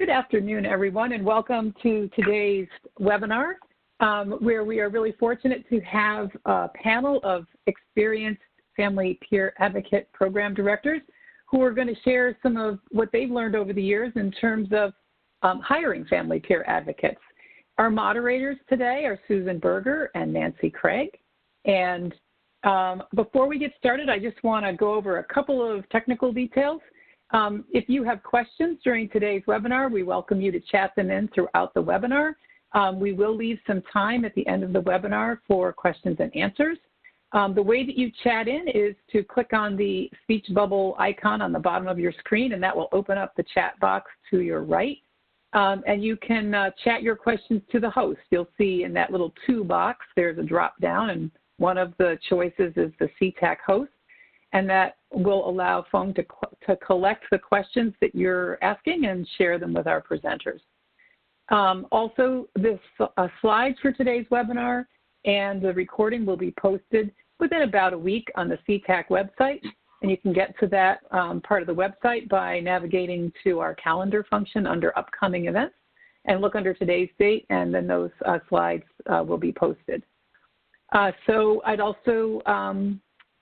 Good afternoon, everyone, and welcome to today's webinar, where we are really fortunate to have a panel of experienced family peer advocate program directors who are going to share some of what they've learned over the years in terms of hiring family peer advocates. Our moderators today are Susan Berger and Nancy Craig. And before we get started, I just want to go over a couple of technical details. If you have questions during today's webinar, we welcome you to chat them in throughout the webinar. We will leave some time at the end of the webinar for questions and answers. The way that you chat in is to click on the speech bubble icon on the bottom of your screen, and that will open up the chat box to your right. And you can chat your questions to the host. You'll see in that little to box, there's a drop down, and one of the choices is the CTAC host. And that will allow phone to collect the questions that you're asking and share them with our presenters. Also, the slides for today's webinar and the recording will be posted within about a week on the CTAC website. And you can get to that part of the website by navigating to our calendar function under upcoming events and look under today's date, and then those slides will be posted. So I'd also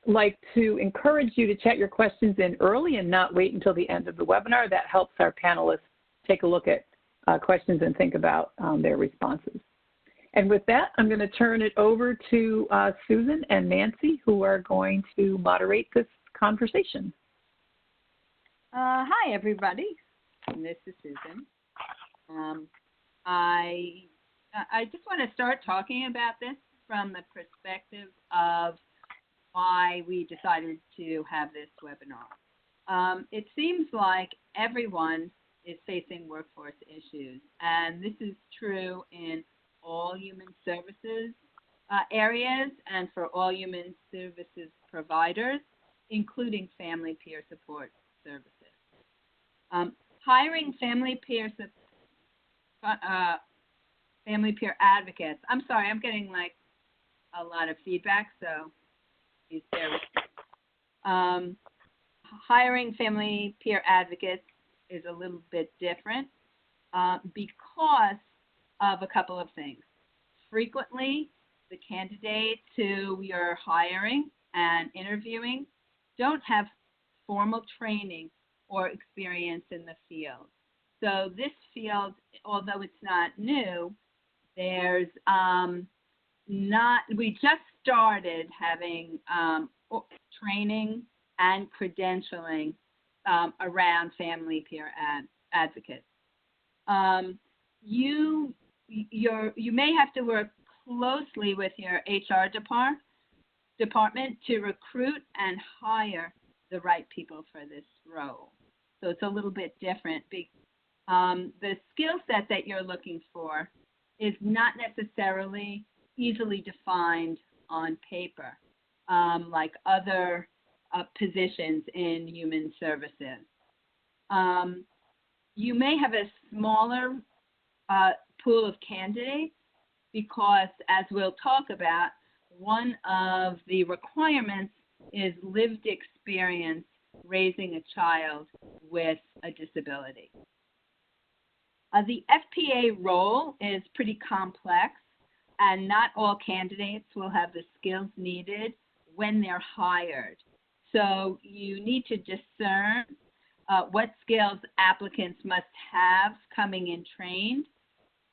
like to encourage you to chat your questions in early and not wait until the end of the webinar. That helps our panelists take a look at questions and think about their responses. And with that, I'm going to turn it over to Susan and Nancy, who are going to moderate this conversation. Hi, everybody. This is Susan. I just want to start talking about this from the perspective of why we decided to have this webinar. It seems like everyone is facing workforce issues, and this is true in all human services areas and for all human services providers, including family peer support services. Hiring family peer advocates. I'm sorry, I'm getting like a lot of feedback, so please bear with me. Hiring family peer advocates is a little bit different because of a couple of things. Frequently, the candidates who you're hiring and interviewing don't have formal training or experience in the field. So this field, although it's not new, there's we just started having training and credentialing around family peer advocates. You may have to work closely with your HR department to recruit and hire the right people for this role. So it's a little bit different. The skill set that you're looking for is not necessarily easily defined on paper, like other positions in human services. You may have a smaller pool of candidates because, as we'll talk about, one of the requirements is lived experience raising a child with a disability. The FPA role is pretty complex, and not all candidates will have the skills needed when they're hired. So you need to discern what skills applicants must have coming in trained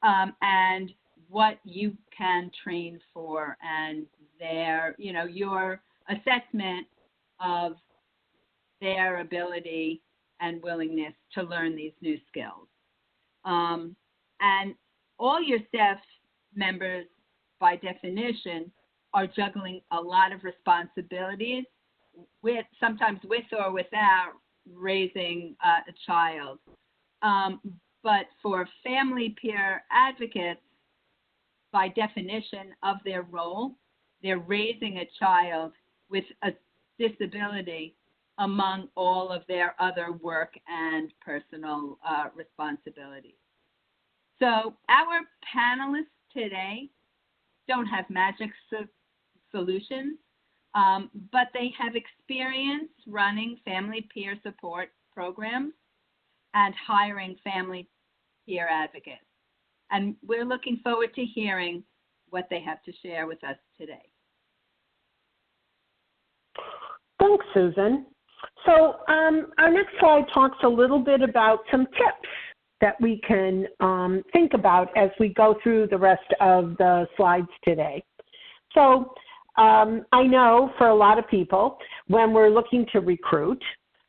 and what you can train for, and your assessment of their ability and willingness to learn these new skills. And all your staff members, by definition, are juggling a lot of responsibilities, sometimes with or without raising a child. But for family peer advocates, by definition of their role, they're raising a child with a disability among all of their other work and personal responsibilities. So our panelists today don't have magic solutions, but they have experience running family peer support programs and hiring family peer advocates. And we're looking forward to hearing what they have to share with us today. Thanks, Susan. So our next slide talks a little bit about some tips that we can think about as we go through the rest of the slides today. So I know for a lot of people, when we're looking to recruit,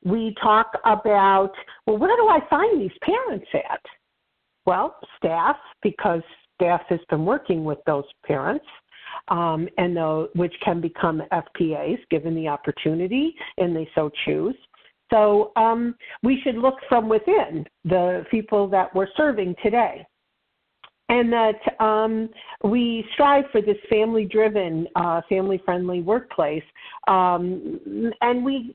we talk about, well, where do I find these parents at? Well, staff, because staff has been working with those parents, which can become FPAs given the opportunity and they so choose. So we should look from within the people that we're serving today. And that we strive for this family-driven, family-friendly workplace. And we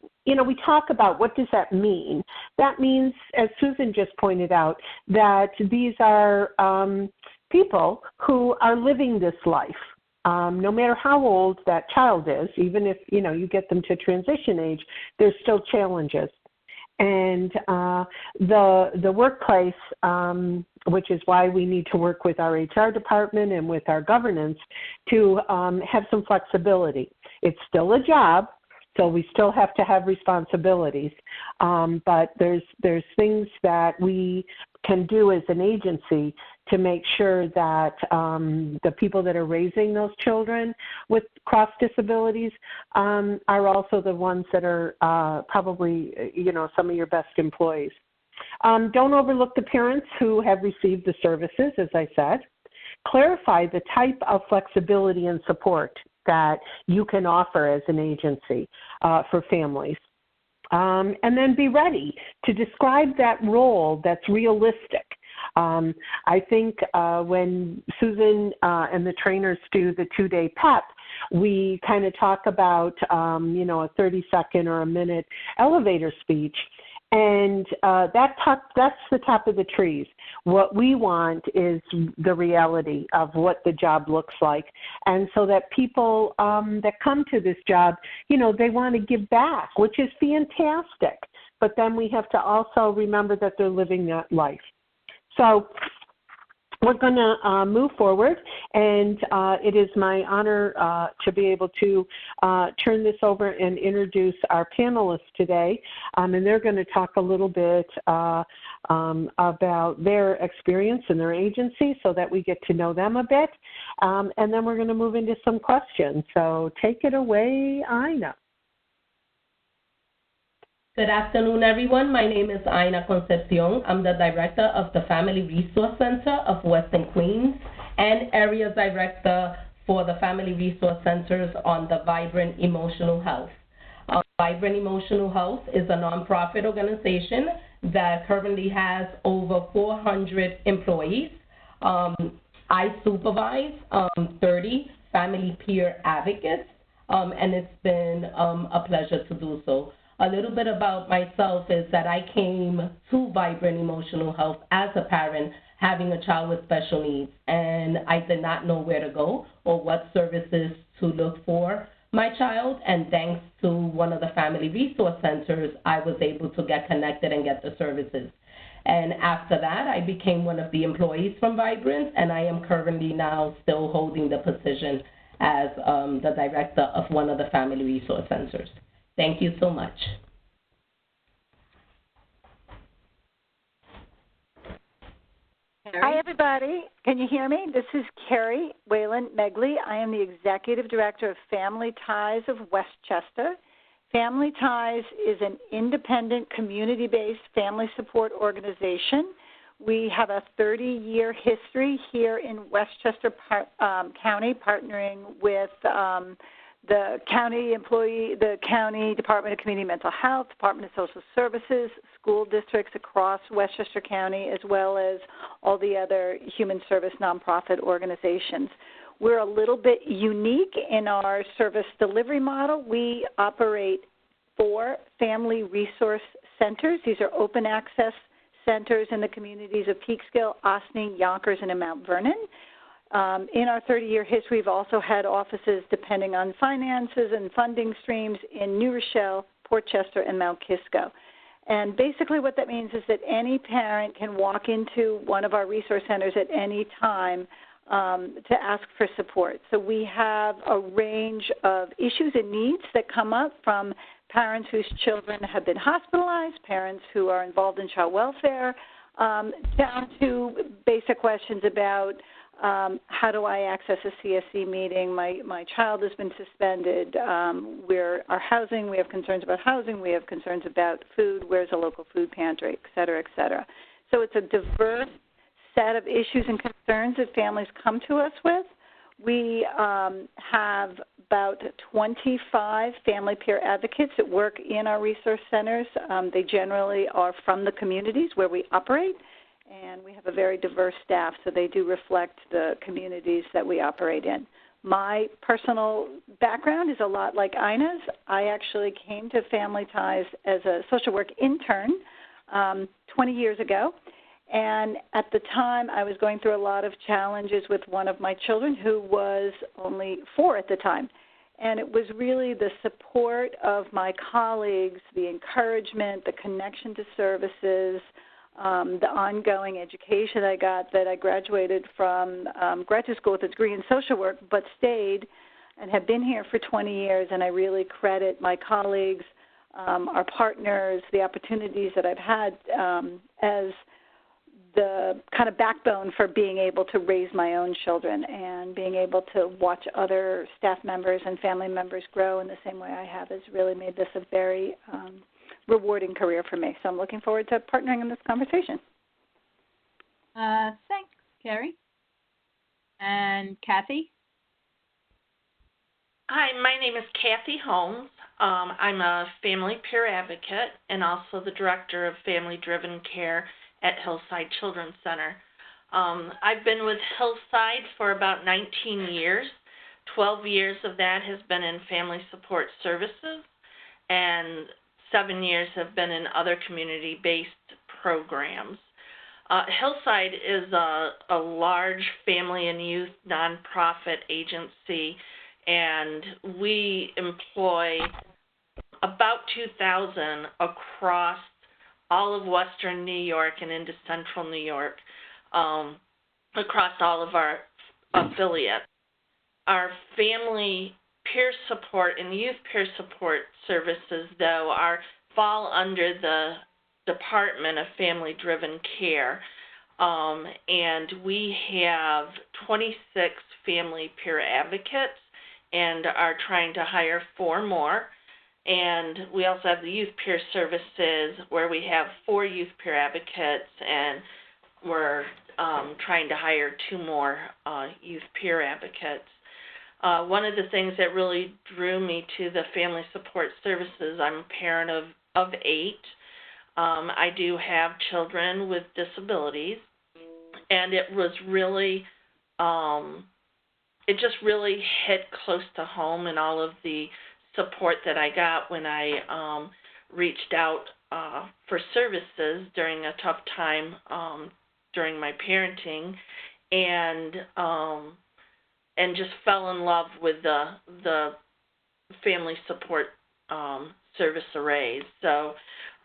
talk about what does that mean. That means, as Susan just pointed out, that these are people who are living this life. No matter how old that child is, even if, you get them to transition age, there's still challenges. And the workplace, which is why we need to work with our HR department and with our governance to have some flexibility. It's still a job, so we still have to have responsibilities. But there's things that we can do as an agency to make sure that the people that are raising those children with cross disabilities are also the ones that are probably, some of your best employees. Don't overlook the parents who have received the services, as I said. Clarify the type of flexibility and support that you can offer as an agency for families. And then be ready to describe that role that's realistic. I think when Susan and the trainers do the 2-day PEP, we kind of talk about, a 30-second or a minute elevator speech. And that's the top of the trees. What we want is the reality of what the job looks like. And so that people that come to this job, they want to give back, which is fantastic. But then we have to also remember that they're living that life. So we're going to move forward, and it is my honor to be able to turn this over and introduce our panelists today. And they're going to talk a little bit about their experience in their agency so that we get to know them a bit. And then we're going to move into some questions. So take it away, Ina. Good afternoon, everyone. My name is Ina Concepcion. I'm the Director of the Family Resource Center of Western Queens and Area Director for the Family Resource Centers on the Vibrant Emotional Health. Vibrant Emotional Health is a nonprofit organization that currently has over 400 employees. I supervise 30 family peer advocates, and it's been a pleasure to do so. A little bit about myself is that I came to Vibrant Emotional Health as a parent having a child with special needs, and I did not know where to go or what services to look for my child, and thanks to one of the family resource centers, I was able to get connected and get the services. And after that, I became one of the employees from Vibrant, and I am currently now still holding the position as the director of one of the family resource centers. Thank you so much. Hi, everybody. Can you hear me? This is Kerry Whelan-Megley. I am the Executive Director of Family Ties of Westchester. Family Ties is an independent, community-based family support organization. We have a 30-year history here in Westchester County, partnering with the County Department of Community Mental Health, Department of Social Services, school districts across Westchester County, as well as all the other human service nonprofit organizations. We're a little bit unique in our service delivery model. We operate 4 family resource centers. These are open access centers in the communities of Peekskill, Osney, Yonkers, and in Mount Vernon. In our 30-year history, we've also had offices, depending on finances and funding streams, in New Rochelle, Port Chester, and Mount Kisco. And basically what that means is that any parent can walk into one of our resource centers at any time to ask for support. So we have a range of issues and needs that come up from parents whose children have been hospitalized, parents who are involved in child welfare, down to basic questions about how do I access a CSE meeting? My child has been suspended. We have concerns about housing. We have concerns about food. Where's a local food pantry, et cetera, et cetera. So it's a diverse set of issues and concerns that families come to us with. We have about 25 family peer advocates that work in our resource centers. They generally are from the communities where we operate, and we have a very diverse staff, so they do reflect the communities that we operate in. My personal background is a lot like Ina's. I actually came to Family Ties as a social work intern 20 years ago. And at the time, I was going through a lot of challenges with one of my children who was only 4 at the time. And it was really the support of my colleagues, the encouragement, the connection to services, the ongoing education I got that I graduated from graduate school with a degree in social work, but stayed and have been here for 20 years. And I really credit my colleagues, our partners, the opportunities that I've had as the kind of backbone for being able to raise my own children and being able to watch other staff members and family members grow in the same way I have has really made this a very rewarding career for me. So I'm looking forward to partnering in this conversation. Thanks, Kerry. And Kathy? Hi, my name is Kathy Holmes. I'm a family peer advocate and also the director of family-driven care at Hillside Children's Center. I've been with Hillside for about 19 years. 12 years of that has been in family support services, and 7 years have been in other community-based programs. Hillside is a large family and youth nonprofit agency, and we employ about 2,000 across all of Western New York and into Central New York, across all of our affiliates. Our family peer support and youth peer support services, though, fall under the Department of Family-Driven Care, and we have 26 family peer advocates and are trying to hire 4 more. And we also have the youth peer services where we have 4 youth peer advocates, and we're trying to hire 2 more youth peer advocates. One of the things that really drew me to the family support services, I'm a parent of 8. I do have children with disabilities, and it was really, it just really hit close to home in all of the support that I got when I reached out for services during a tough time during my parenting, and just fell in love with the family support service arrays. So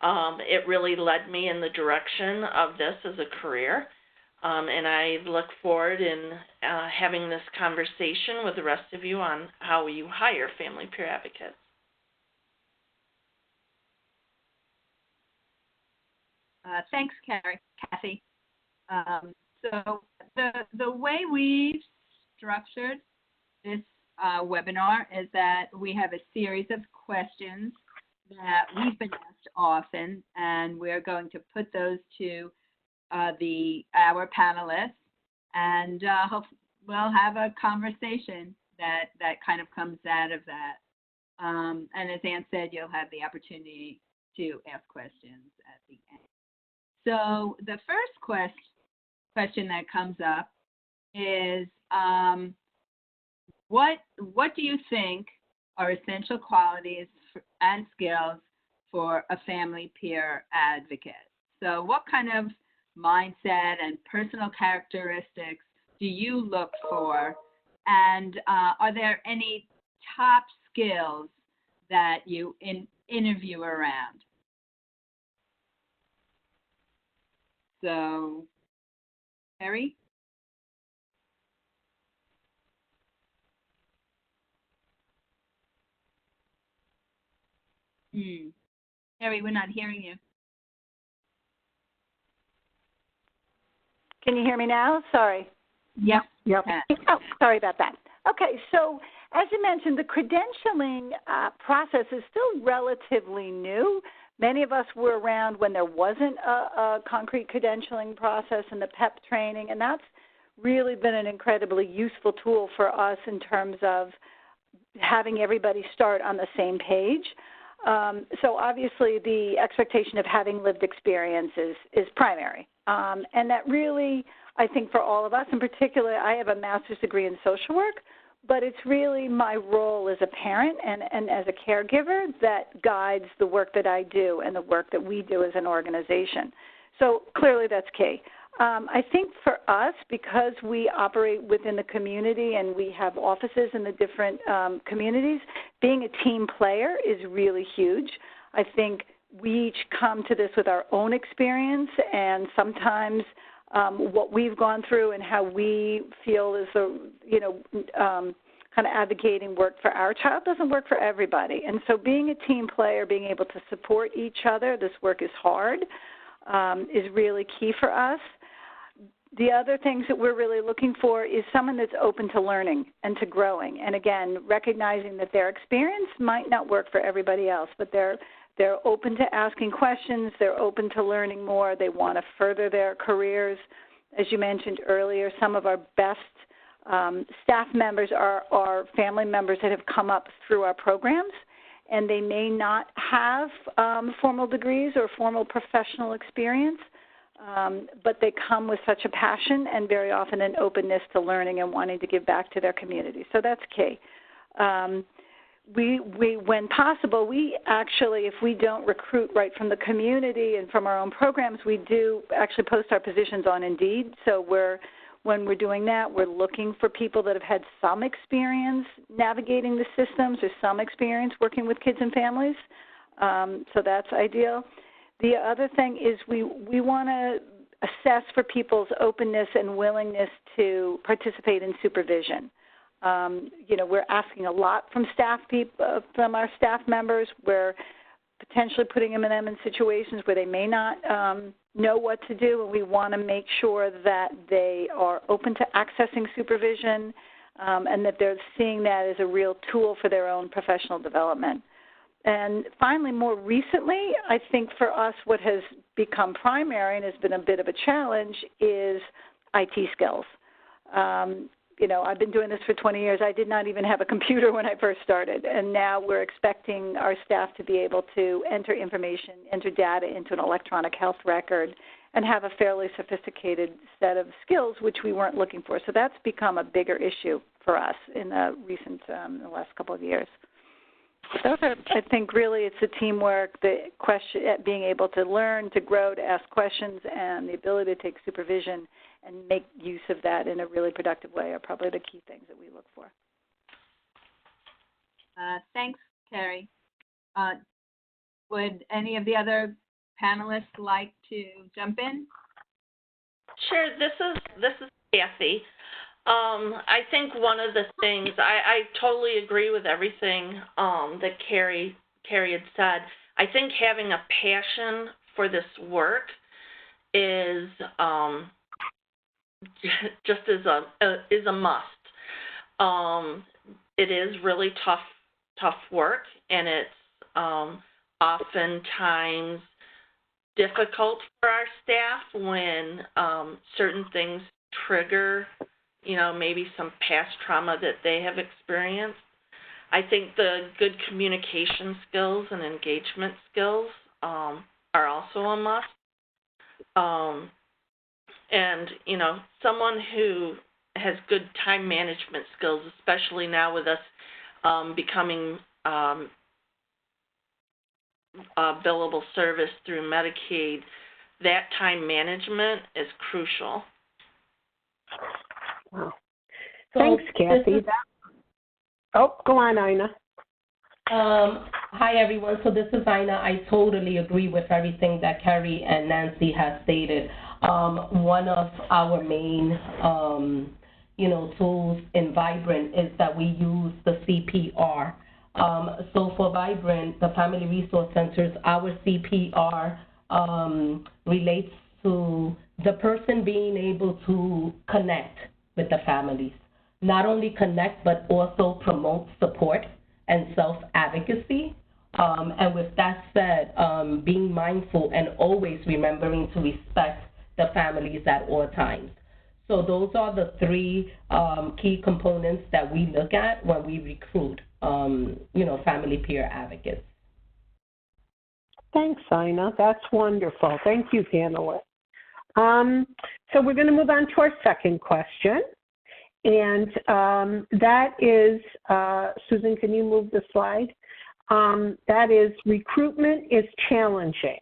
it really led me in the direction of this as a career. And I look forward in having this conversation with the rest of you on how you hire family peer advocates. Thanks, Kathy. So the way we've structured this webinar is that we have a series of questions that we've been asked often, and we're going to put those to our panelists, and we'll have a conversation that kind of comes out of that. And as Ann said, you'll have the opportunity to ask questions at the end. So the first question that comes up is, what do you think are essential qualities and skills for a family peer advocate? So what kind of mindset and personal characteristics do you look for? And are there any top skills that you interview around? So, Kerry? Kerry, we're not hearing you. Can you hear me now? Sorry. Yep. Oh, sorry about that. Okay, so as you mentioned, the credentialing process is still relatively new. Many of us were around when there wasn't a concrete credentialing process and the PEP training, and that's really been an incredibly useful tool for us in terms of having everybody start on the same page. So obviously the expectation of having lived experience is primary. And that really, I think for all of us, in particular, I have a master's degree in social work, but it's really my role as a parent and as a caregiver that guides the work that I do and the work that we do as an organization. So clearly that's key. I think for us, because we operate within the community and we have offices in the different communities, being a team player is really huge. I think we each come to this with our own experience, and sometimes what we've gone through and how we feel is kind of advocating work for our child doesn't work for everybody. And so being a team player, being able to support each other, this work is hard, is really key for us. The other things that we're really looking for is someone that's open to learning and to growing. And again, recognizing that their experience might not work for everybody else, but they're open to asking questions, they're open to learning more, they want to further their careers. As you mentioned earlier, some of our best staff members are family members that have come up through our programs, and they may not have formal degrees or formal professional experience, but they come with such a passion and very often an openness to learning and wanting to give back to their community. So that's key. We, when possible, we actually, if we don't recruit right from the community and from our own programs, we do actually post our positions on Indeed. So when we're doing that, we're looking for people that have had some experience navigating the systems or some experience working with kids and families. So that's ideal. The other thing is we want to assess for people's openness and willingness to participate in supervision. We're asking a lot from from our staff members. We're potentially putting them in situations where they may not know what to do, and we want to make sure that they are open to accessing supervision and that they're seeing that as a real tool for their own professional development. And finally, more recently, I think for us what has become primary and has been a bit of a challenge is IT skills. I've been doing this for 20 years. I did not even have a computer when I first started, and now we're expecting our staff to be able to enter information, enter data into an electronic health record, and have a fairly sophisticated set of skills, which we weren't looking for. So that's become a bigger issue for us in the last couple of years. Those are, I think, really it's the teamwork, the question, being able to learn, to grow, to ask questions, and the ability to take supervision and make use of that in a really productive way are probably the key things that we look for. Thanks, Kerry. Would any of the other panelists like to jump in? Sure. This is Kathy. I think one of the things, I totally agree with everything that Kerry had said. I think having a passion for this work is just is a must. It is really tough work, and it's oftentimes difficult for our staff when certain things trigger, maybe some past trauma that they have experienced. I think the good communication skills and engagement skills are also a must. And, someone who has good time management skills, especially now with us becoming a billable service through Medicaid, that time management is crucial. Wow. Thanks, Kathy. Go on, Ina. Hi, everyone. So this is Ina. I totally agree with everything that Kerry and Nancy have stated. one of our main, tools in Vibrant is that we use the CPR. So for Vibrant, the Family Resource Centers, our CPR relates to the person being able to connect with the families. Not only connect, but also promote support and self-advocacy. And with that said, being mindful and always remembering to respect the families at all times. So those are the three key components that we look at when we recruit, family peer advocates. Thanks, Ina. That's wonderful. Thank you, panelists. So we're going to move on to our second question. And that is, Susan, can you move the slide? That is, recruitment is challenging.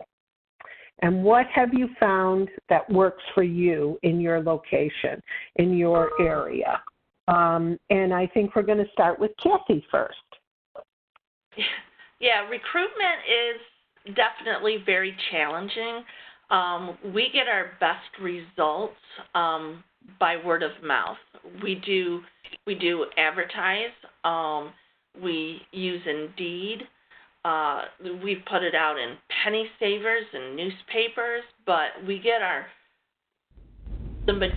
And what have you found that works for you in your location, in your area? And I think we're going to start with Kathy first. Yeah, recruitment is definitely very challenging. We get our best results by word of mouth. We do advertise. We use Indeed. We've put it out in penny savers and newspapers, but we get the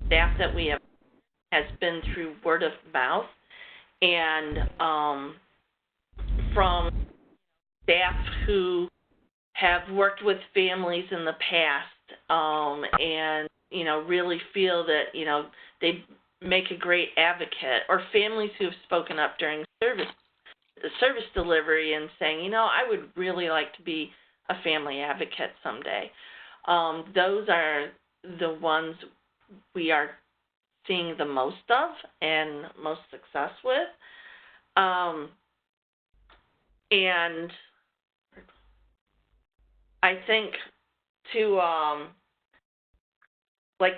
staff that we have has been through word of mouth, and from staff who have worked with families in the past, and really feel that they make a great advocate, or families who have spoken up during the service delivery and saying, I would really like to be a family advocate someday. Those are the ones we are seeing the most of and most success with. And I think to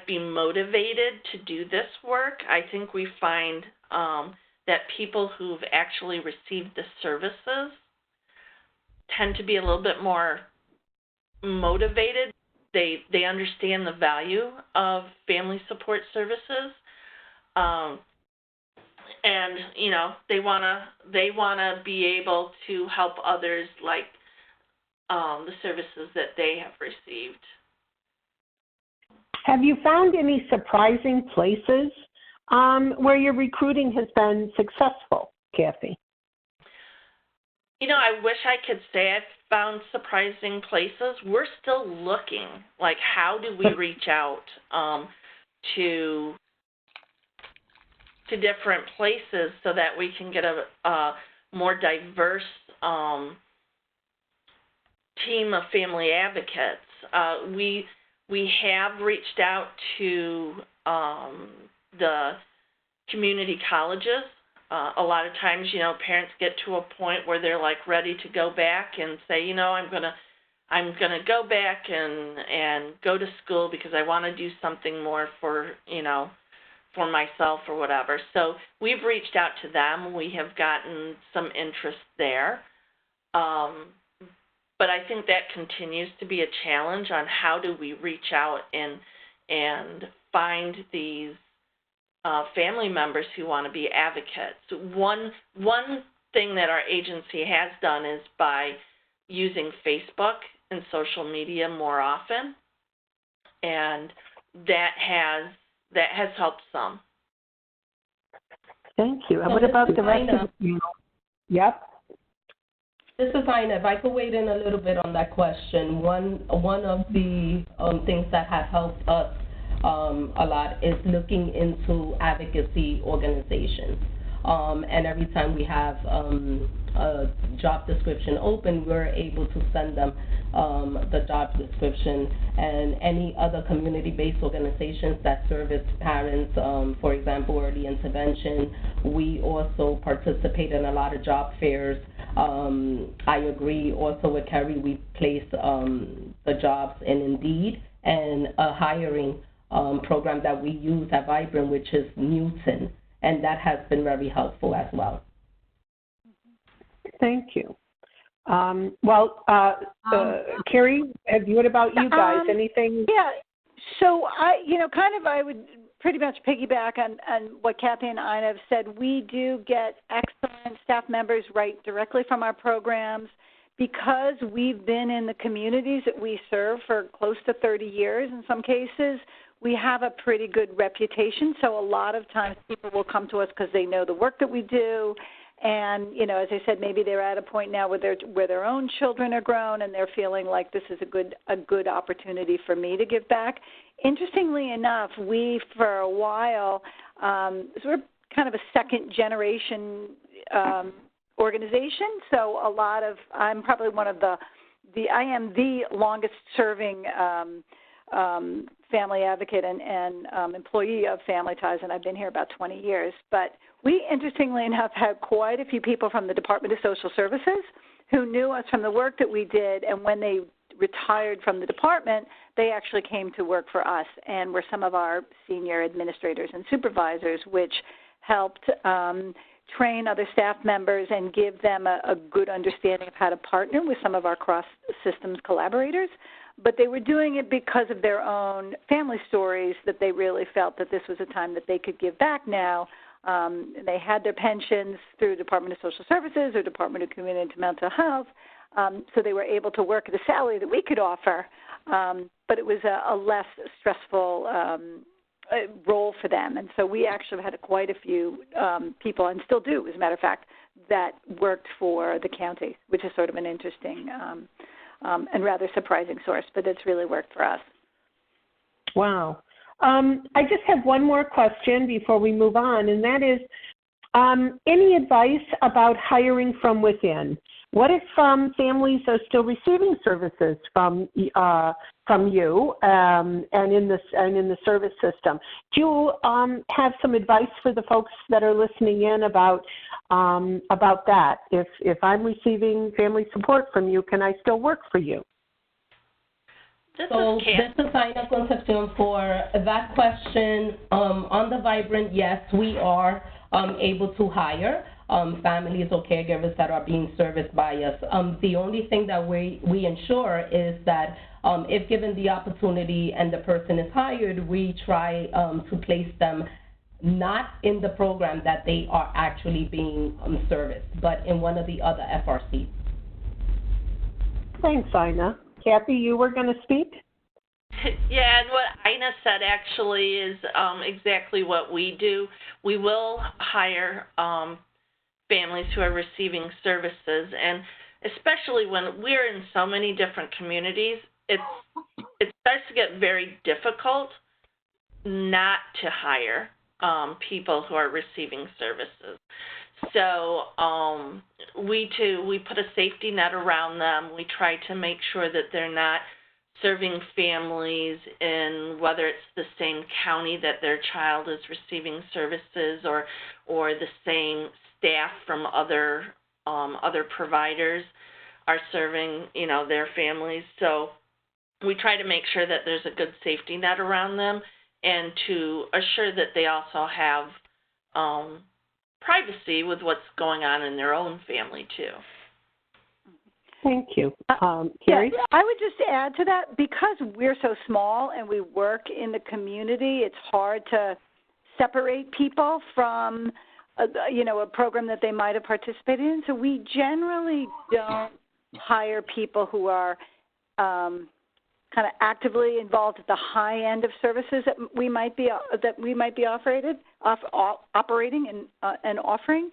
be motivated to do this work, I think we find that people who've actually received the services tend to be a little bit more motivated. They understand the value of family support services, and they wanna be able to help others like the services that they have received. Have you found any surprising places where your recruiting has been successful, Kathy? I wish I could say I've found surprising places. We're still looking. How do we reach out to different places so that we can get a more diverse team of family advocates? We have reached out to the community colleges. A lot of times, parents get to a point where they're ready to go back and say, I'm gonna go back and go to school because I want to do something more for myself or whatever. So we've reached out to them. We have gotten some interest there. But I think that continues to be a challenge on how do we reach out and find these family members who want to be advocates. One thing that our agency has done is by using Facebook and social media more often, and that has helped some. Thank you. And what about the rest of the panel? Yep. This is Ina. If I could weigh in a little bit on that question, one of the things that have helped us a lot is looking into advocacy organizations. And every time we have a job description open, we're able to send them the job description, and any other community-based organizations that service parents, for example, early intervention. We also participate in a lot of job fairs. I agree also with Kerry, we place the jobs in Indeed, and a hiring program that we use at Vibrant, which is Newton, and that has been very helpful as well. Thank you. Kerry, what about you guys? Anything? Yeah. So I would pretty much piggyback on what Kathy and Ina have said. We do get excellent staff members right directly from our programs because we've been in the communities that we serve for close to 30 years in some cases. We have a pretty good reputation, so a lot of times people will come to us because they know the work that we do. And, as I said, maybe they're at a point now where their own children are grown and they're feeling like this is a good opportunity for me to give back. Interestingly enough, we, for a while, so we're kind of a second-generation organization. So I'm probably one of I am the longest-serving family advocate and employee of Family Ties, and I've been here about 20 years. But we, interestingly enough, had quite a few people from the Department of Social Services who knew us from the work that we did, and when they retired from the department, they actually came to work for us and were some of our senior administrators and supervisors, which helped train other staff members and give them a good understanding of how to partner with some of our cross-systems collaborators. But they were doing it because of their own family stories that they really felt that this was a time that they could give back now. They had their pensions through the Department of Social Services or Department of Community and Mental Health, so they were able to work at a salary that we could offer, but it was a less stressful role for them. And so we actually had quite a few people, and still do, as a matter of fact, that worked for the county, which is sort of an interesting and rather surprising source, but it's really worked for us. Wow. I just have one more question before we move on, and that is, any advice about hiring from within? What if families are still receiving services from you and in the service system? Do you have some advice for the folks that are listening in about that? If I'm receiving family support from you, can I still work for you? This is Ina Concepcion for that question. On the Vibrant, yes, we are able to hire families or caregivers that are being serviced by us. The only thing that we ensure is that if given the opportunity and the person is hired, we try to place them not in the program that they are actually being serviced, but in one of the other FRCs. Thanks, Ina. Kathy, you were going to speak? Yeah, and what Ina said actually is exactly what we do. We will hire families who are receiving services, and especially when we're in so many different communities, it starts to get very difficult not to hire people who are receiving services. So we put a safety net around them. We try to make sure that they're not serving families in whether it's the same county that their child is receiving services or the same staff from other providers are serving, their families. So we try to make sure that there's a good safety net around them and to assure that they also have privacy with what's going on in their own family too. Thank you. Kerry? Yeah, I would just add to that, because we're so small and we work in the community, it's hard to separate people from a program that they might have participated in. So we generally don't hire people who are kind of actively involved at the high end of services that we might be operating and offering.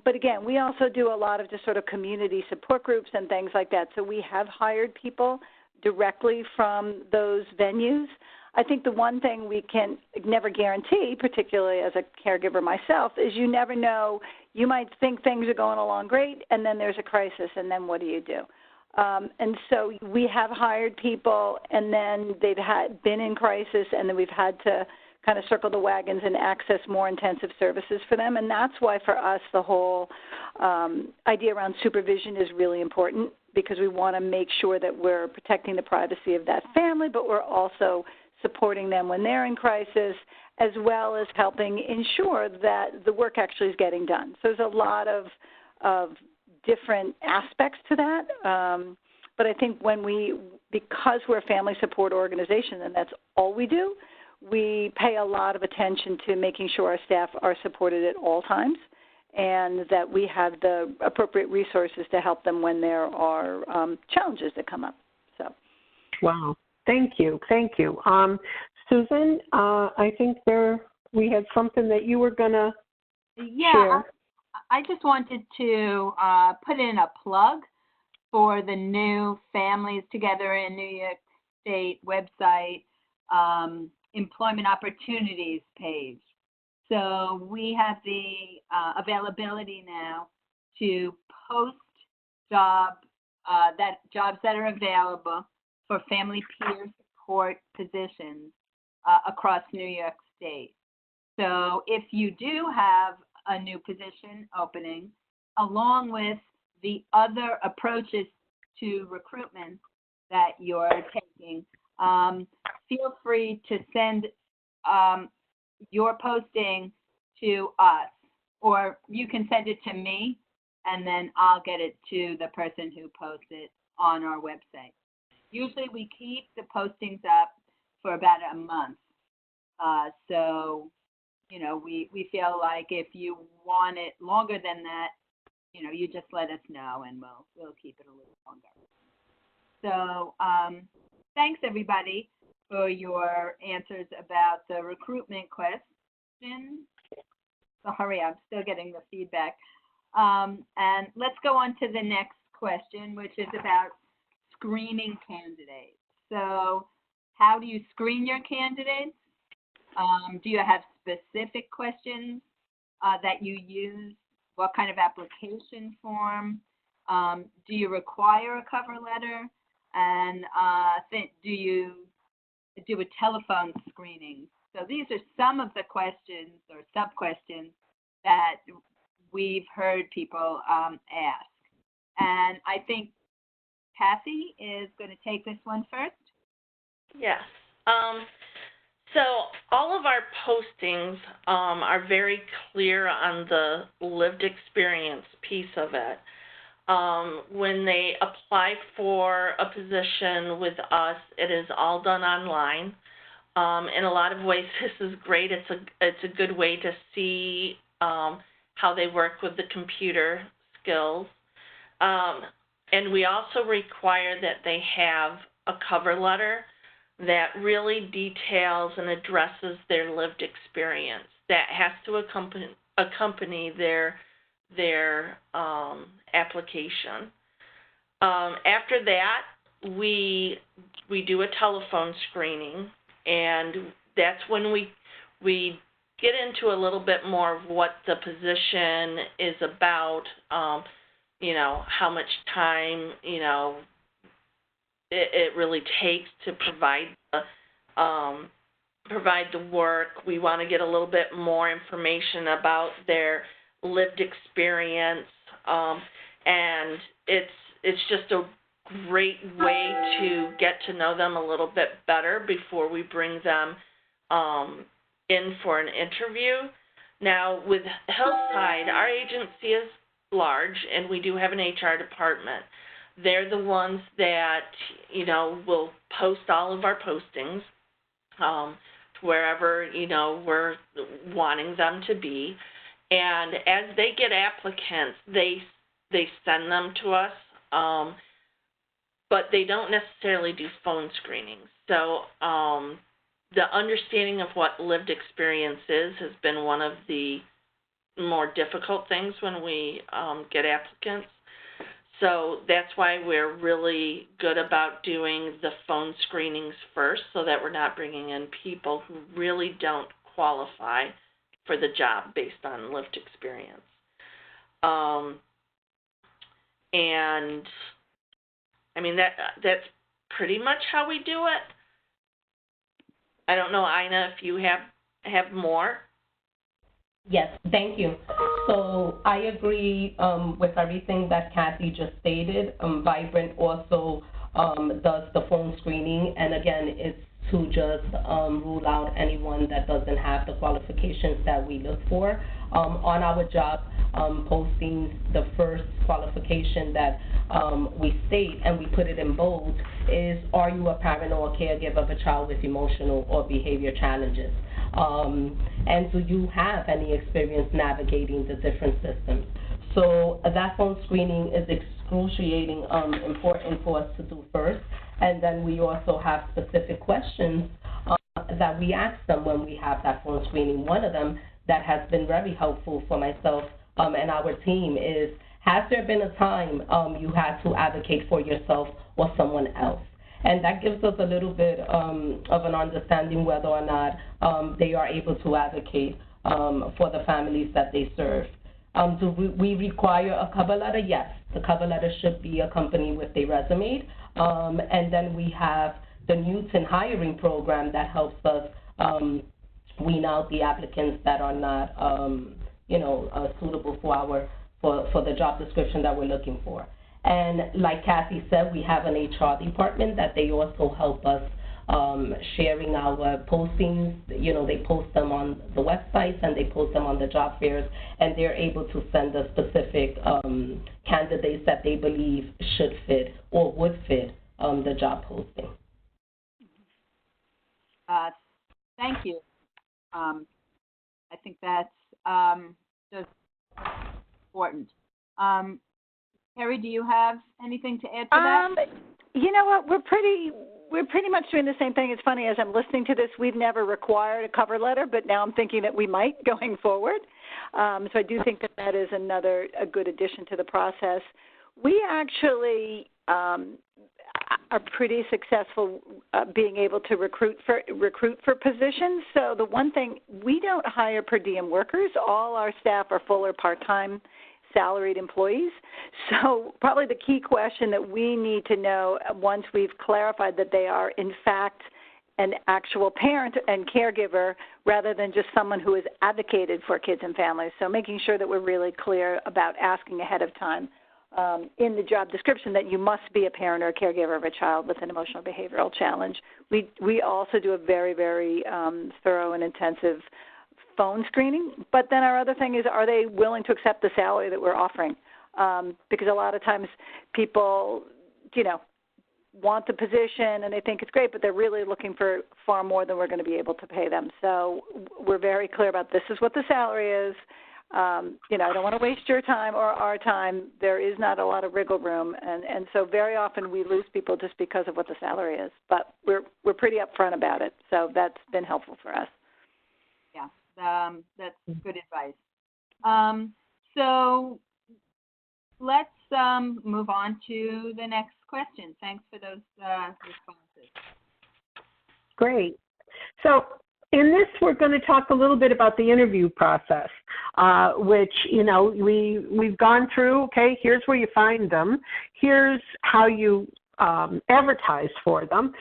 But again, we also do a lot of just sort of community support groups and things like that. So we have hired people directly from those venues. I think the one thing we can never guarantee, particularly as a caregiver myself, is you never know. You might think things are going along great, and then there's a crisis, and then what do you do? And so we have hired people, and then they've been in crisis, and then we've had to kind of circle the wagons and access more intensive services for them. And that's why for us the whole idea around supervision is really important, because we want to make sure that we're protecting the privacy of that family, but we're also supporting them when they're in crisis, as well as helping ensure that the work actually is getting done. So there's a lot of of different aspects to that. But I think because we're a family support organization and that's all we do, we pay a lot of attention to making sure our staff are supported at all times and that we have the appropriate resources to help them when there are challenges that come up. So, wow, thank you. Susan, I think we had something that you were going to share. I just wanted to put in a plug for the new Families Together in New York State website employment opportunities page. So we have the availability now to post jobs that are available for family peer support positions across New York State. So if you do have a new position opening, along with the other approaches to recruitment that you're taking, feel free to send your posting to us, or you can send it to me, and then I'll get it to the person who posts it on our website. Usually we keep the postings up for about a month. So, we feel like if you want it longer than that, you just let us know and we'll keep it a little longer. So thanks everybody for your answers about the recruitment question. Sorry, I'm still getting the feedback. And let's go on to the next question, which is about screening candidates. So how do you screen your candidates? Do you have specific questions that you use? What kind of application form? Do you require a cover letter? And do you do a telephone screening? So these are some of the questions or sub-questions that we've heard people ask. And I think Kathy is going to take this one first. Yes. So all of our postings are very clear on the lived experience piece of it. When they apply for a position with us, it is all done online. In a lot of ways, this is great. It's a good way to see how they work with the computer skills. And we also require that they have a cover letter that really details and addresses their lived experience. That has to accompany their application. After that, we do a telephone screening, and that's when we get into a little bit more of what the position is about, how much time, it really takes to provide the work. We want to get a little bit more information about their lived experience, and it's just a great way to get to know them a little bit better before we bring them in for an interview. Now, with Hillside, our agency is large, and we do have an HR department. They're the ones that, will post all of our postings to wherever, we're wanting them to be. And as they get applicants, they send them to us, but they don't necessarily do phone screenings. So the understanding of what lived experience is has been one of the more difficult things when we get applicants. So that's why we're really good about doing the phone screenings first, so that we're not bringing in people who really don't qualify for the job based on lived experience. And I mean, that's pretty much how we do it. I don't know, Ina, if you have more. Yes, thank you. So I agree with everything that Kathy just stated. Vibrant also does the phone screening, and again, it's to just rule out anyone that doesn't have the qualifications that we look for. On our job postings, the first qualification that we state, and we put it in bold, is, are you a parent or a caregiver of a child with emotional or behavior challenges? And do you have any experience navigating the different systems? So that phone screening is excruciating important for us to do first. And then we also have specific questions that we ask them when we have that phone screening. One of them that has been very helpful for myself and our team is, has there been a time you had to advocate for yourself or someone else? And that gives us a little bit of an understanding whether or not they are able to advocate for the families that they serve. Do we require a cover letter? Yes. The cover letter should be accompanied with a resume. And then we have the Newton hiring program that helps us wean out the applicants that are not, suitable for the job description that we're looking for. And like Kathy said, we have an HR department that they also help us sharing our postings. They post them on the websites and they post them on the job fairs, and they're able to send us specific candidates that they believe should fit or would fit the job posting. Thank you. I think that's just important. Kerry, do you have anything to add to that? You know what? We're pretty much doing the same thing. It's funny, as I'm listening to this, we've never required a cover letter, but now I'm thinking that we might going forward. So I do think that is a good addition to the process. We actually are pretty successful being able to recruit for positions. So the one thing, we don't hire per diem workers. All our staff are full or part-time salaried employees. So probably the key question that we need to know once we've clarified that they are in fact an actual parent and caregiver rather than just someone who has advocated for kids and families. So making sure that we're really clear about asking ahead of time in the job description that you must be a parent or a caregiver of a child with an emotional behavioral challenge. We also do a very, very thorough and intensive phone screening. But then our other thing is, are they willing to accept the salary that we're offering? Because a lot of times people, want the position and they think it's great, but they're really looking for far more than we're going to be able to pay them. So we're very clear about this is what the salary is. I don't want to waste your time or our time. There is not a lot of wriggle room, and so very often we lose people just because of what the salary is. But we're pretty upfront about it, so that's been helpful for us. Yeah, that's good advice. So let's move on to the next question. Thanks for those responses. Great. So in this, we're going to talk a little bit about the interview process, which, we've gone through. Okay, here's where you find them. Here's how you advertise for them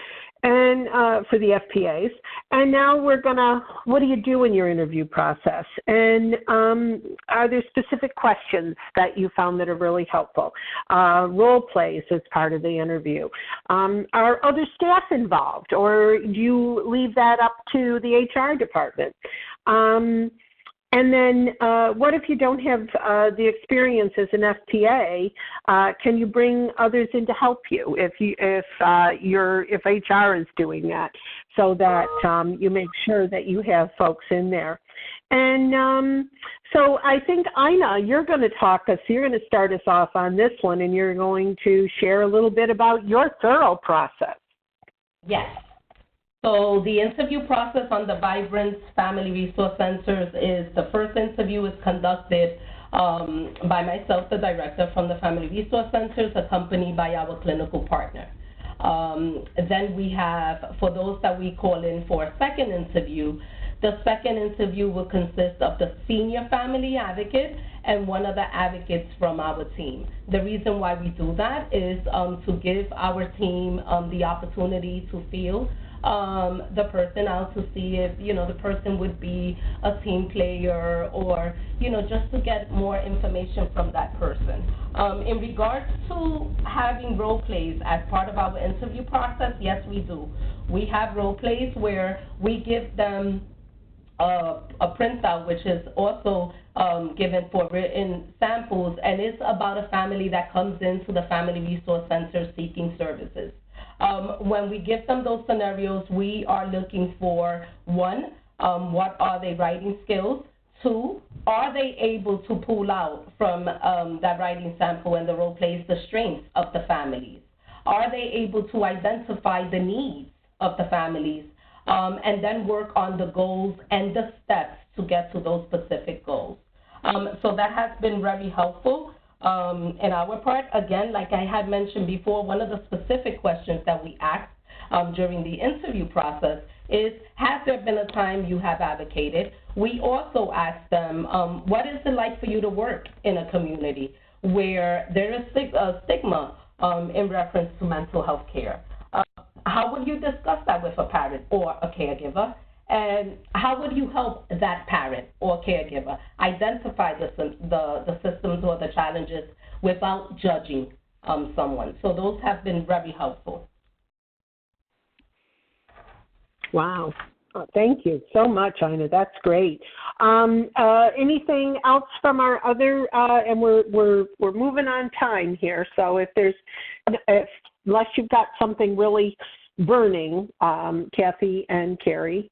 and for the FPAs. And now we're going to, what do you do in your interview process? And are there specific questions that you found that are really helpful? Role plays as part of the interview. Are other staff involved, or do you leave that up to the HR department? And then what if you don't have the experience as an FPA? Can you bring others in to help you if HR is doing that, so that you make sure that you have folks in there? And so I think, Ina, you're going to start us off on this one, and you're going to share a little bit about your thorough process. Yes. So the interview process on the Vibrance Family Resource Centers is, the first interview is conducted by myself, the director from the Family Resource Centers, accompanied by our clinical partner. Then we have, for those that we call in for a second interview, the second interview will consist of the senior family advocate and one of the advocates from our team. The reason why we do that is to give our team the opportunity to feel the person out, to see if, the person would be a team player, or, just to get more information from that person. In regards to having role plays as part of our interview process, yes, we do. we have role plays where we give them a printout, which is also given for written samples, and it's about a family that comes into the Family Resource Center seeking services. When we give them those scenarios, we are looking for, one, what are their writing skills? Two, are they able to pull out from that writing sample and the role plays the strengths of the families? Are they able to identify the needs of the families and then work on the goals and the steps to get to those specific goals? So that has been very helpful in our part. Again, like I had mentioned before, one of the specific questions that we asked during the interview process is, has there been a time you have advocated? We also asked them, what is it like for you to work in a community where there is a stigma in reference to mental health care? How would you discuss that with a parent or a caregiver? And how would you help that parent or caregiver identify the systems or the challenges without judging someone? So those have been very helpful. Wow. Oh, thank you so much, Ina. That's great. Anything else from our other? And we're moving on time here. So unless you've got something really burning, Kathy and Kerry,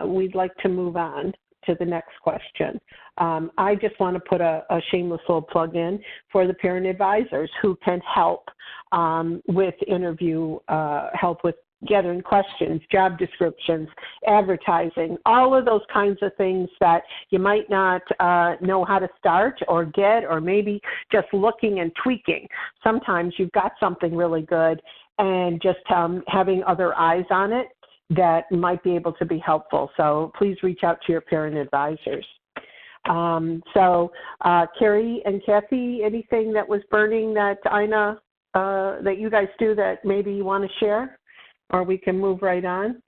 we'd like to move on to the next question. I just want to put a shameless little plug in for the parent advisors who can help with interview, help with gathering questions, job descriptions, advertising, all of those kinds of things that you might not know how to start or get, or maybe just looking and tweaking. Sometimes you've got something really good and just having other eyes on it that might be able to be helpful. So please reach out to your parent advisors. Kerry and Kathy, anything that was burning that Ina, that you guys do that maybe you want to share? Or we can move right on.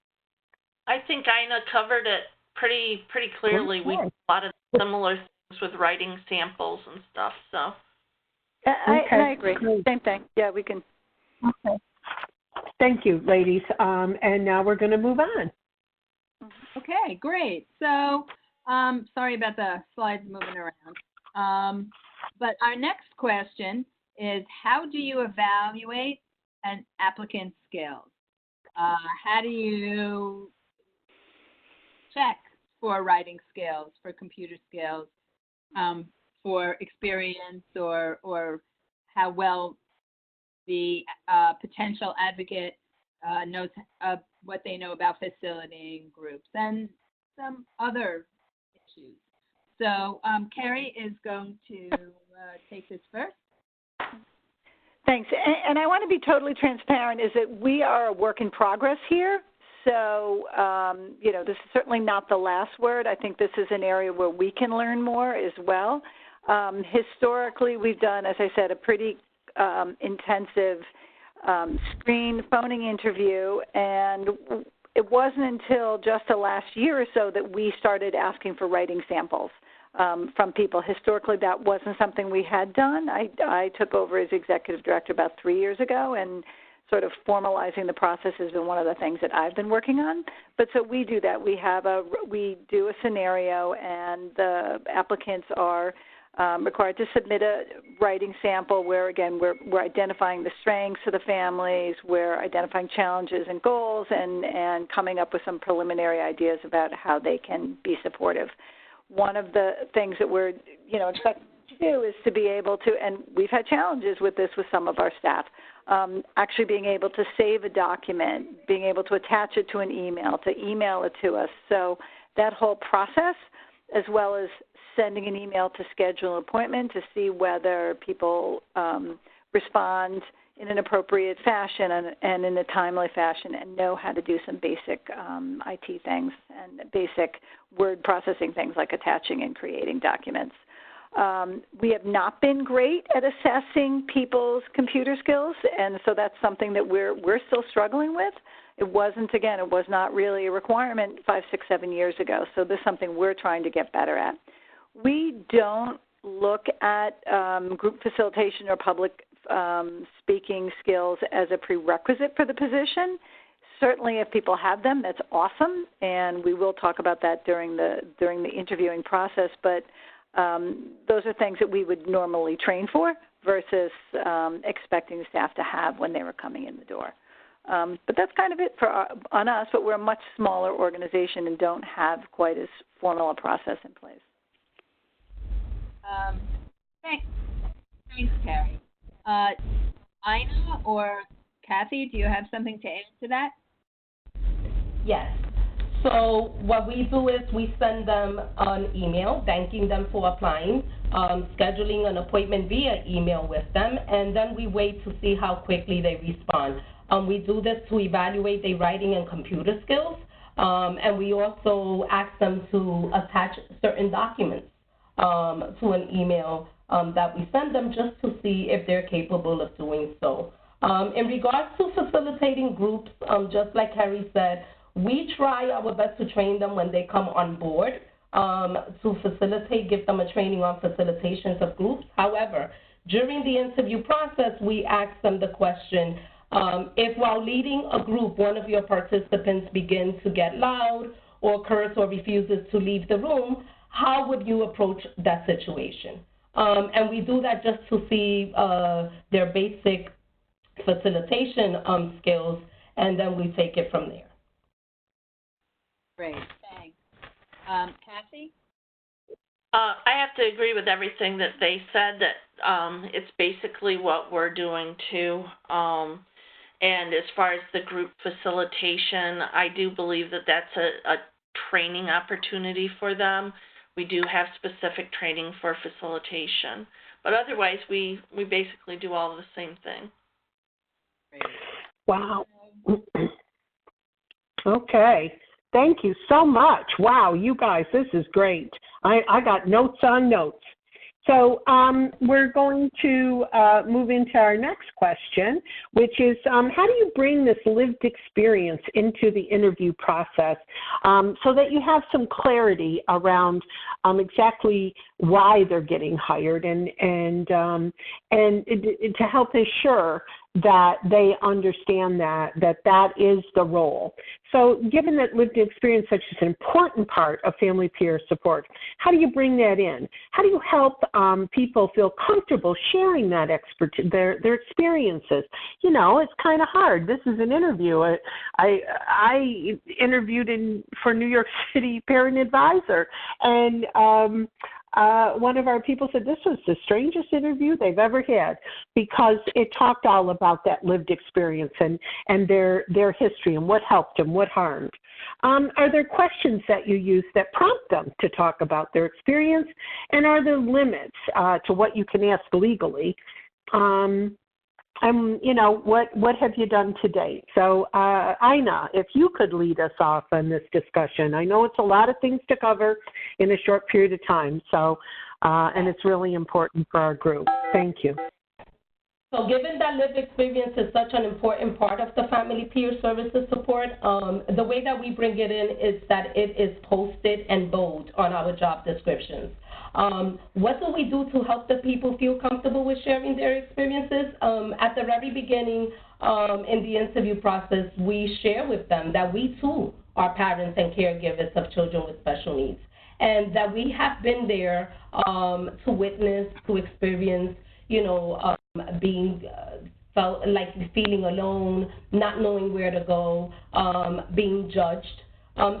I think Ina covered it pretty clearly. We do a lot of similar things with writing samples and stuff. So. I agree. Same thing. Yeah, we can. Okay. Thank you, ladies. And now we're going to move on. Okay, great. So, sorry about the slides moving around. But our next question is, how do you evaluate an applicant's skills? How do you check for writing skills, for computer skills, for experience, or how well the potential advocate knows what they know about facilitating groups and some other issues? So Kerry is going to take this first. Thanks. And I want to be totally transparent, is that we are a work in progress here. So, this is certainly not the last word. I think this is an area where we can learn more as well. Historically, we've done, as I said, a pretty intensive screen phoning interview, and it wasn't until just the last year or so that we started asking for writing samples from people. Historically, that wasn't something we had done. I took over as executive director about 3 years ago, and sort of formalizing the process has been one of the things that I've been working on. But so we do that. We do a scenario, and the applicants are required to submit a writing sample where, again, we're identifying the strengths of the families, we're identifying challenges and goals, and coming up with some preliminary ideas about how they can be supportive. One of the things that we're, expected to do is to be able to, and we've had challenges with this with some of our staff, actually being able to save a document, being able to attach it to an email, to email it to us. So that whole process, as well as sending an email to schedule an appointment to see whether people respond in an appropriate fashion and in a timely fashion, and know how to do some basic IT things and basic word processing things like attaching and creating documents. We have not been great at assessing people's computer skills, and so that's something that we're still struggling with. It was not really a requirement 5, 6, 7 years ago, so this is something we're trying to get better at. We don't look at group facilitation or public speaking skills as a prerequisite for the position. certainly, if people have them, that's awesome, and we will talk about that during the interviewing process. But those are things that we would normally train for versus expecting the staff to have when they were coming in the door. But that's kind of it on us, but we're a much smaller organization and don't have quite as formal a process in place. Thanks, Kerry. Ina or Kathy, do you have something to add to that? Yes. So what we do is we send them an email thanking them for applying, scheduling an appointment via email with them, and then we wait to see how quickly they respond. We do this to evaluate their writing and computer skills, and we also ask them to attach certain documents to an email that we send them just to see if they're capable of doing so. In regards to facilitating groups, just like Kerry said, we try our best to train them when they come on board to facilitate, give them a training on facilitations of groups. However, during the interview process, we ask them the question, if while leading a group, one of your participants begins to get loud or curse or refuses to leave the room, how would you approach that situation? And we do that just to see their basic facilitation skills, and then we take it from there. Great, thanks. Kathy? I have to agree with everything that they said, that it's basically what we're doing too. And as far as the group facilitation, I do believe that that's a training opportunity for them. We do have specific training for facilitation. But otherwise, we basically do all the same thing. Great. Wow. Okay. Thank you so much. Wow, you guys, this is great. I got notes on notes. So we're going to move into our next question, which is how do you bring this lived experience into the interview process so that you have some clarity around exactly why they're getting hired and to help assure that they understand that is the role. So given that lived experience is such an important part of family peer support, how do you bring that in? How do you help people feel comfortable sharing that expertise, their experiences? You know, it's kind of hard. This is an interview. I interviewed for New York City Parent Advisor, and one of our people said this was the strangest interview they've ever had because it talked all about that lived experience and their history and what helped them, what harmed. Are there questions that you use that prompt them to talk about their experience, and are there limits to what you can ask legally? You know, what have you done to date? So, Ina, if you could lead us off on this discussion. I know it's a lot of things to cover in a short period of time, so, and it's really important for our group. Thank you. So given that lived experience is such an important part of the family peer services support, the way that we bring it in is that it is posted and bold on our job descriptions. What do we do to help the people feel comfortable with sharing their experiences? At the very beginning in the interview process, we share with them that we too are parents and caregivers of children with special needs, and that we have been there to witness, to experience, you know, being felt like feeling alone, not knowing where to go, being judged.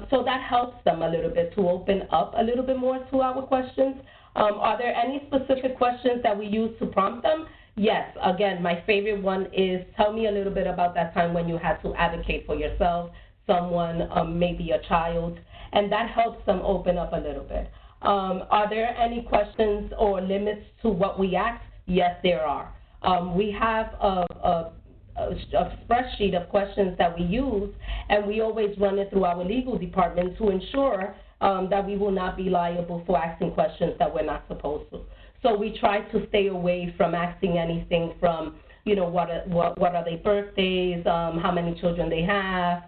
So that helps them a little bit to open up a little bit more to our questions. Are there any specific questions that we use to prompt them? Yes. Again, my favorite one is tell me a little bit about that time when you had to advocate for yourself, someone, maybe a child, and that helps them open up a little bit. Are there any questions or limits to what we ask? Yes, there are. We have a spreadsheet of questions that we use, and we always run it through our legal department to ensure that we will not be liable for asking questions that we're not supposed to. So we try to stay away from asking anything from, you know, what are their birthdays, how many children they have,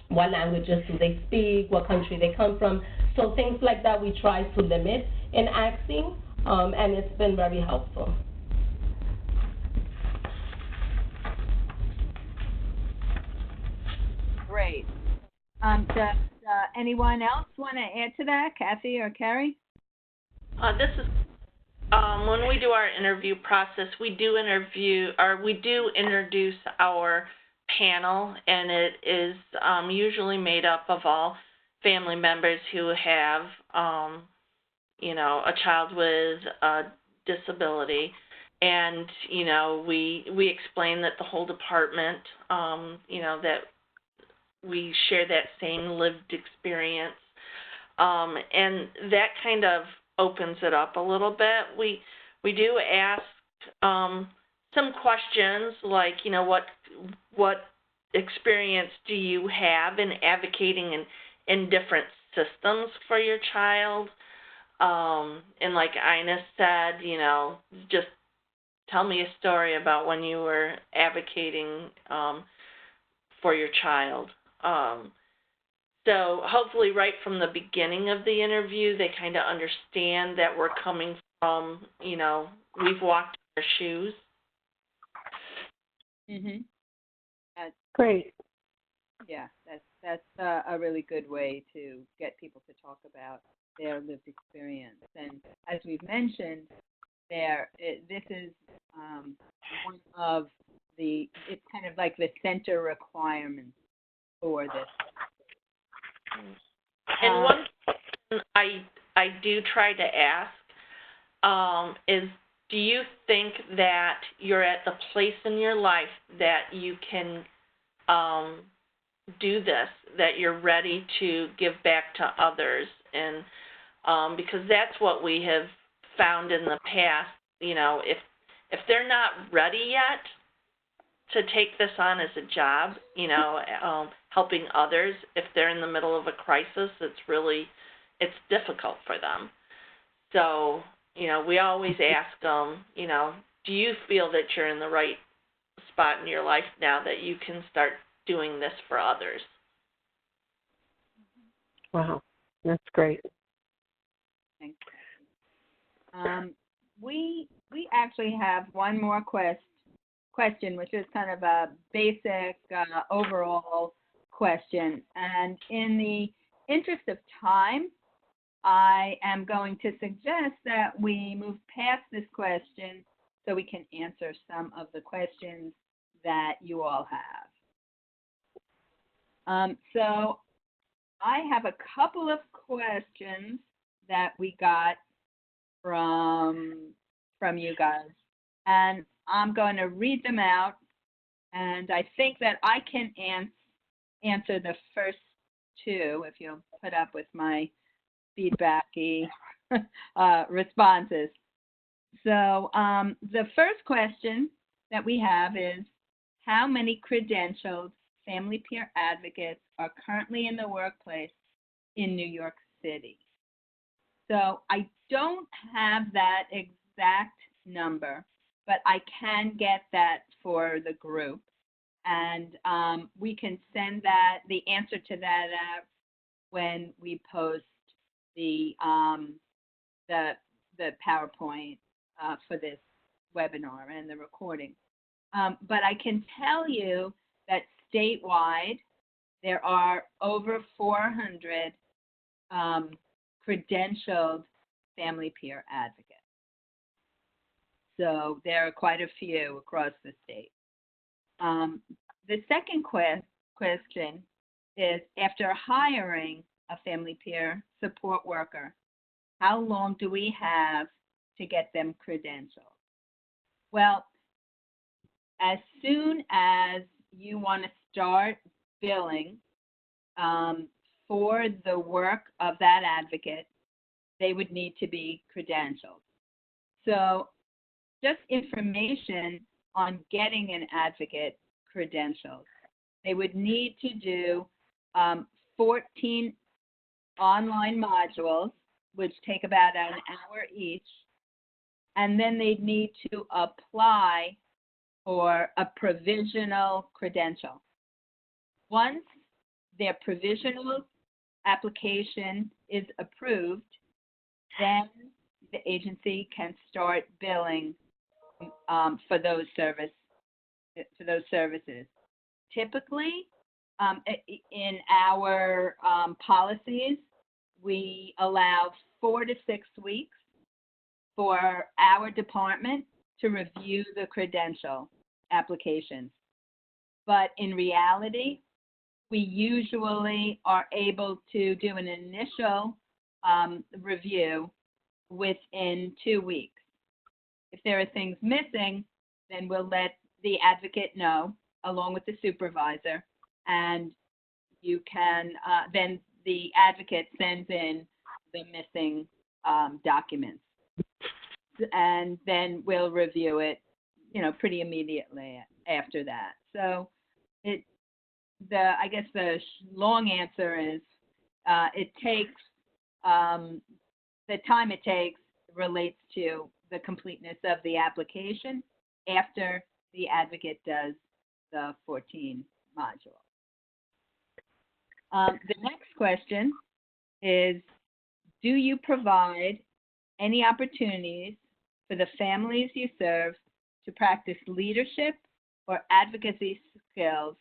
what languages do they speak, what country they come from. So things like that we try to limit in asking, and it's been very helpful. Does anyone else want to add to that, Kathy or Kerry? This is when we do our interview process, we do introduce our panel, and it is usually made up of all family members who have, a child with a disability, and we explain that the whole department, that we share that same lived experience, and that kind of opens it up a little bit. We do ask some questions like, what experience do you have in advocating in different systems for your child? And like Ina said, just tell me a story about when you were advocating for your child. So hopefully right from the beginning of the interview, they kind of understand that we're coming from, we've walked in their shoes. Mhm. Great. Yeah, that's a really good way to get people to talk about their lived experience. And as we've mentioned, this is one of it's kind of like the center requirement for this. And one question I do try to ask is, do you think that you're at the place in your life that you can do this, that you're ready to give back to others? And because that's what we have found in the past, if they're not ready yet to take this on as a job, helping others, if they're in the middle of a crisis, it's difficult for them. So, we always ask them, do you feel that you're in the right spot in your life now that you can start doing this for others? Wow, that's great. Thanks. We actually have one more question, which is kind of a basic overall question. And in the interest of time, I am going to suggest that we move past this question so we can answer some of the questions that you all have. So I have a couple of questions that we got from you guys, and I'm going to read them out, and I think that I can answer the first two if you'll put up with my feedbacky responses. So the first question that we have is, how many credentialed family peer advocates are currently in the workplace in New York City? So I don't have that exact number, but I can get that for the group. And we can send the answer to that out when we post the PowerPoint for this webinar and the recording. But I can tell you that statewide, there are over 400 credentialed family peer advocates. So there are quite a few across the state. The second question is, after hiring a family peer support worker, how long do we have to get them credentialed? Well, as soon as you want to start billing for the work of that advocate, they would need to be credentialed. So just information on getting an advocate credentialed. They would need to do 14 online modules, which take about an hour each, and then they'd need to apply for a provisional credential. Once their provisional application is approved, then the agency can start billing for those services. Typically, in our policies, we allow 4 to 6 weeks for our department to review the credential applications. But in reality, we usually are able to do an initial review within 2 weeks. If there are things missing, then we'll let the advocate know along with the supervisor, and you can, then the advocate sends in the missing documents. And then we'll review it, pretty immediately after that. So I guess the long answer is it takes, the time it takes relates to the completeness of the application after the advocate does the 14 module. The next question is, do you provide any opportunities for the families you serve to practice leadership or advocacy skills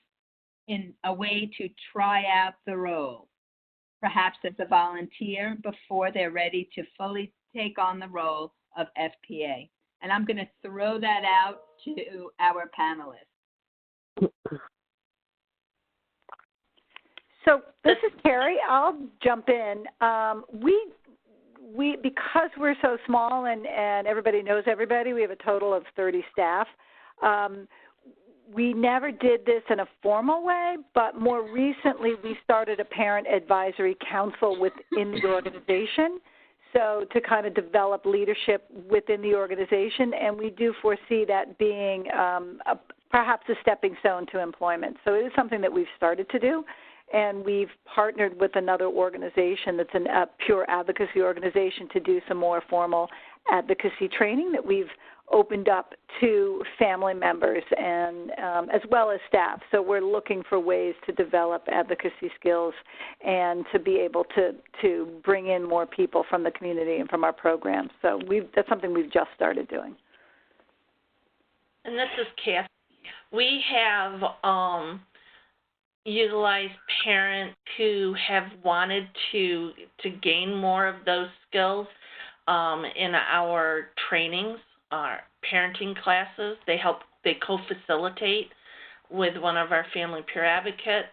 in a way to try out the role, perhaps as a volunteer before they're ready to fully take on the role of FPA? And I'm going to throw that out to our panelists. So this is Kerry. I'll jump in. We because we're so small and everybody knows everybody, we have a total of 30 staff. We never did this in a formal way, but more recently we started a parent advisory council within the organization, so to kind of develop leadership within the organization, and we do foresee that being perhaps a stepping stone to employment. So it is something that we've started to do, and we've partnered with another organization that's a pure advocacy organization to do some more formal advocacy training that we've opened up to family members and as well as staff. So we're looking for ways to develop advocacy skills and to be able to bring in more people from the community and from our programs. So that's something we've just started doing. And this is Kathy. We have utilized parents who have wanted to gain more of those skills in our trainings, our parenting classes. They co-facilitate with one of our family peer advocates.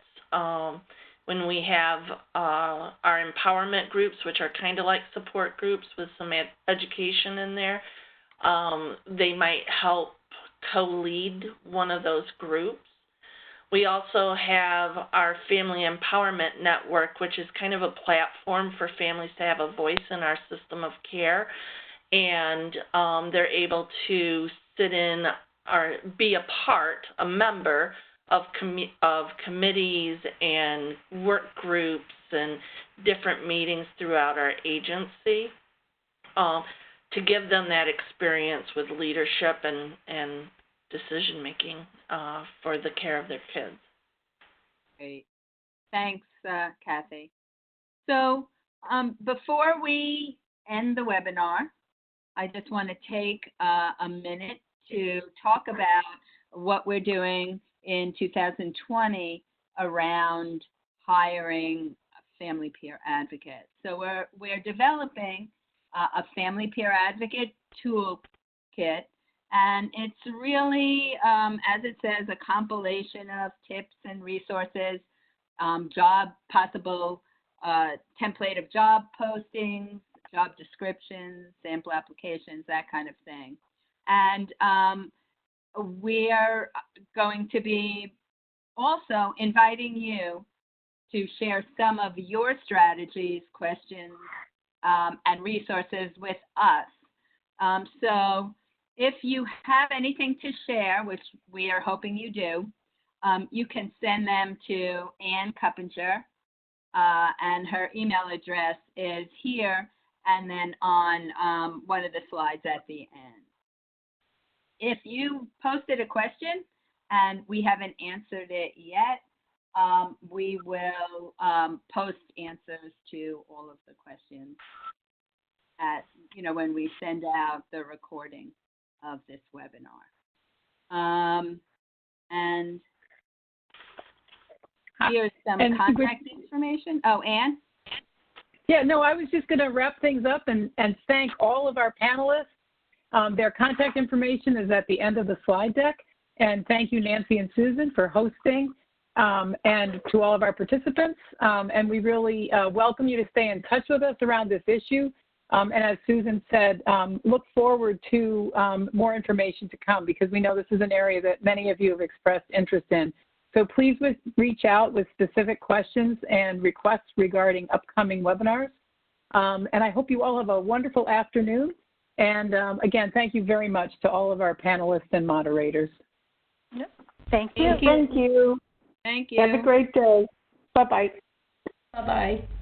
When we have our empowerment groups, which are kind of like support groups with some education in there, they might help co-lead one of those groups. We also have our Family Empowerment Network, which is kind of a platform for families to have a voice in our system of care, and they're able to sit in or be a member of committees and work groups and different meetings throughout our agency to give them that experience with leadership and decision-making for the care of their kids. Great. Thanks, Kathy. So before we end the webinar, I just want to take a minute to talk about what we're doing in 2020 around hiring family peer advocates. So we're developing a family peer advocate toolkit, and it's really, as it says, a compilation of tips and resources, possible template of job postings, job descriptions, sample applications, that kind of thing. And we're going to be also inviting you to share some of your strategies, questions, and resources with us. So if you have anything to share, which we are hoping you do, you can send them to Ann Cuppinger, and her email address is here and then on one of the slides at the end. If you posted a question and we haven't answered it yet, we will post answers to all of the questions at, when we send out the recording of this webinar. And Here's some contact information. Oh, Anne? Yeah, no, I was just going to wrap things up and thank all of our panelists. Their contact information is at the end of the slide deck. And thank you, Nancy and Susan, for hosting, and to all of our participants. And we really welcome you to stay in touch with us around this issue. And as Susan said, look forward to more information to come, because we know this is an area that many of you have expressed interest in. So please reach out with specific questions and requests regarding upcoming webinars. And I hope you all have a wonderful afternoon. And again, thank you very much to all of our panelists and moderators. Yep. Thank you. Thank you. Thank you. Have a great day. Bye-bye. Bye-bye.